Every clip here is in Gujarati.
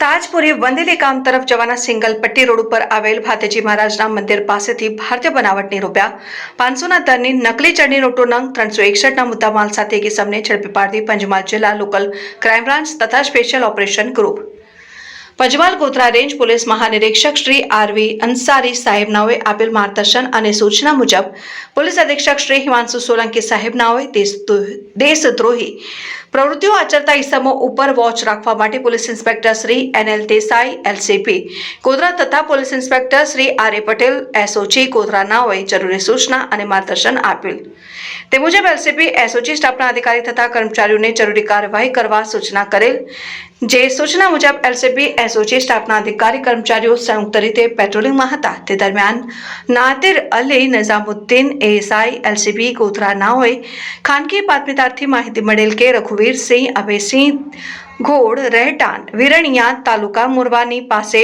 તાજપુરી વંદેલી ગામ તરફ જવાના સિંગલ પટ્ટી રોડ ઉપર આવેલ ભાતેજી મહારાજના મંદિર પાસેથી ભારતીય બનાવટની ₹500ના દરની નકલી ચલણી નોટો નંગ 361ના મુદ્દામાલ સાથે એક ઇસમને ઝડપી પાડતી પંચમહાલ જિલ્લા લોકલ ક્રાઇમ બ્રાન્ચ તથા special operation group Panchmahal Godhra range police મહાનિરીક્ષક શ્રી આરવી અંસારી સાહેબનાઓએ આપેલ માર્ગદર્શન અને સૂચના મુજબ પોલીસ અધિક્ષક શ્રી હિમાંશુ સોલંકી સાહેબનાઓએ દેશદ્રોહી પ્રવૃત્તિઓ આચરતા ઇસમો ઉપર વોચ રાખવા માટે police inspector Shri NL Desai LCP Godhra તથા police inspector Shri RA Patel SOG ગોધરાનાઓએ જરૂરી સૂચના અને માર્ગદર્શન આપેલ તે મુજબ LCP SOG સ્ટાફના અધિકારી તથા કર્મચારીઓને જરૂરી કાર્યવાહી કરવા સૂચના કરેલ જે સૂચના મુજબ LCP SOG સ્ટાફના અધિકારી કર્મચારીઓ સંયુક્ત રીતે પેટ્રોલિંગમાં હતા તે દરમિયાન નાદિર અલી નિઝામુદ્દીન ASI LCP ગોધરાનાઓએ ખાનગી બાતમીદારથી માહિતી મળેલ કે રઘુવીરસિંહ અભયસિંહ ઘોડ રહેઠાણ વિરણિયા તાલુકા મોરવાની પાસે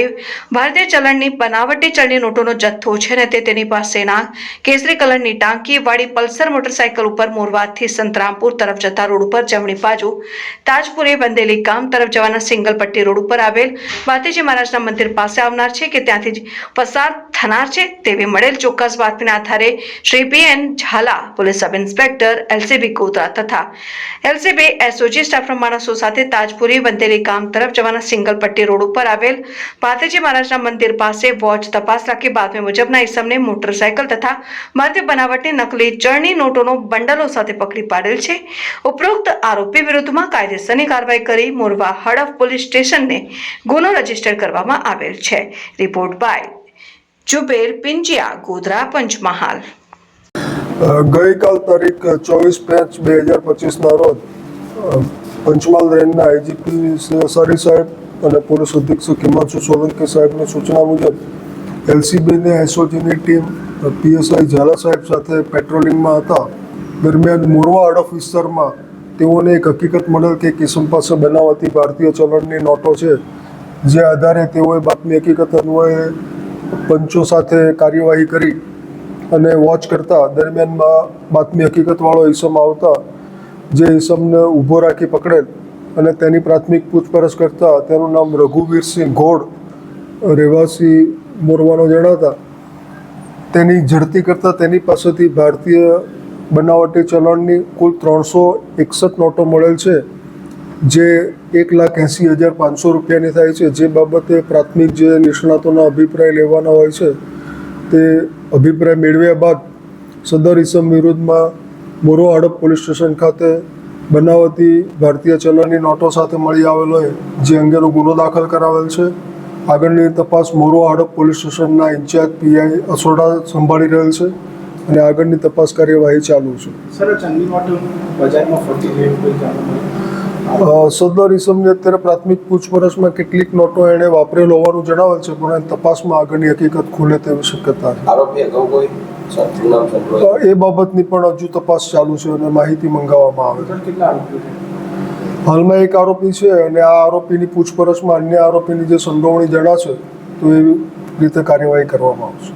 ભારતીય ચલણની બનાવટી ચલણી નોટોનો જથ્થો છે ને તેની પાસેના કેસરી કલરની ટાંકી વાળી પલ્સર મોટરસાયકલ ઉપર મોરવાથી સંતરામપુર તરફ જતા રોડ ઉપર જમણી બાજુ તાજપુરી વંદેલી ગામ તરફ જવાના સિંગલ પટ્ટી રોડ ઉપર આવેલ ભાતેજી મહારાજના મંદિર પાસે આવનાર છે કે ત્યાંથી પસાર થનાર છે તેવી મળેલ ચોક્કસ બાતમીના આધારે Shri PN Jhala police sub inspector LCB Godhra તથા LCB SOG સ્ટાફના માણસો સાથે તાજપુર વંદેલી ગામ તરફ જવાના સિંગલ પટ્ટી રોડ ઉપર આવેલ ભાતેજી મહારાજના મંદિર પાસે વોચ તપાસ રાખી બાતમી મુજબના ઇસમને મોટરસાયકલ તથા ભારતીય બનાવટની નકલી ચલણી નોટોનો બંડલો સાથે પકડી પાડેલ છે. ઉપરોક્ત આરોપી વિરુદ્ધમાં કાયદેસરની કાર્યવાહી કરી મોરવા હડફ પોલીસ સ્ટેશનને ગુનો રજીસ્ટર કરવામાં આવેલ છે. Report by Zuber Pinjiya, Godhra, Panchmahal. ગઈકાલ તારીખ 24/5/2025ના રોજ પંચમહાલ રેન્જના IGP અંસારી સાહેબ અને પોલીસ અધિક્ષક હિમાંશુ સોલંકી સાહેબની સૂચના મુજબ LCBની SOGની ટીમ PSI ઝાલા સાહેબ સાથે પેટ્રોલિંગમાં હતા. દરમિયાન મોરવા હડફ વિસ્તારમાં તેઓને એક હકીકત મળેલ કે કિસમ પાસે બનાવટી ભારતીય ચલણની નોટો છે, જે આધારે તેઓએ બાતમી હકીકત અન્વયે પંચો સાથે કાર્યવાહી કરી અને વોચ કરતા દરમિયાનમાં બાતમી હકીકતવાળો ઇસમ આવતા જે ઇસમને ઊભો રાખી પકડેલ અને તેની પ્રાથમિક પૂછપરછ કરતા તેનું નામ રઘુવીરસિંહ ઘોડ રહેવાસી મોરવાનો જણાતા તેની ઝડપી કરતા તેની પાસેથી ભારતીય બનાવટી ચલણની કુલ 361 નોટો મળેલ છે, જે 1,80,500 થાય છે. જે બાબતે પ્રાથમિક જે નિષ્ણાતોના અભિપ્રાય લેવાના હોય છે તે અભિપ્રાય મેળવ્યા બાદ સદર ઇસમ વિરુદ્ધમાં મોરવા હડફ પોલીસ સ્ટેશન ખાતે બનાવટી ભારતીય ચલણની નોટો સાથે મળી આવેલ હોય જે અંગેનો ગુનો દાખલ કરાવેલ છે. આગળની તપાસ મોરવા હડફ પોલીસ સ્ટેશનના ઇન્ચાર્જ PI અસોડા સંભાળી રહેલ છે અને આગળની તપાસ કાર્યવાહી ચાલુ છે. સદર ઇસમને અત્યારે પ્રાથમિક પૂછપરછમાં કેટલીક નોટો એણે વાપરેલ હોવાનું જણાવેલ છે, પણ તપાસમાં આગળની હકીકત ખુલે તેવી શક્યતા છે. એ બાબતની પણ હજુ તપાસ ચાલુ છે અને માહિતી મંગાવવામાં આવે છે. હાલમાં એક આરોપી છે અને આ આરોપીની પૂછપરછમાં અન્ય આરોપીની જે સંડોવણી જણાશે તો એવી રીતે કાર્યવાહી કરવામાં આવશે.